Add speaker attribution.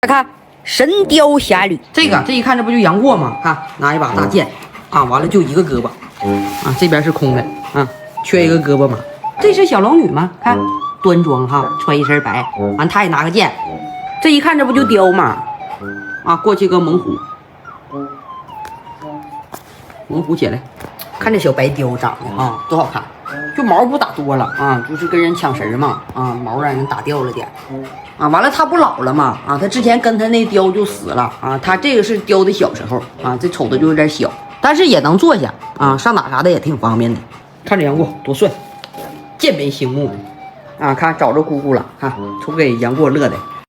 Speaker 1: 看神雕侠侣，
Speaker 2: 这一看这不就杨过吗？看拿一把大剑啊，完了就一个胳膊啊，这边是空的啊，缺一个胳膊嘛。这是小龙女吗？看端庄哈，穿一身白，完他也拿个剑，这一看这不就雕吗？啊，过去个猛虎起来，看这小白雕长得啊多好看，就毛不打多了啊，就是跟人抢食嘛啊，毛让人打掉了点啊，完了他不老了嘛啊，他之前跟他那雕就死了啊，他这个是雕的小时候啊，这瞅着就有点小，但是也能坐下啊，上哪啥的也挺方便的。看着杨过多帅，剑眉星目啊，看找着姑姑了，看瞅给杨过乐的。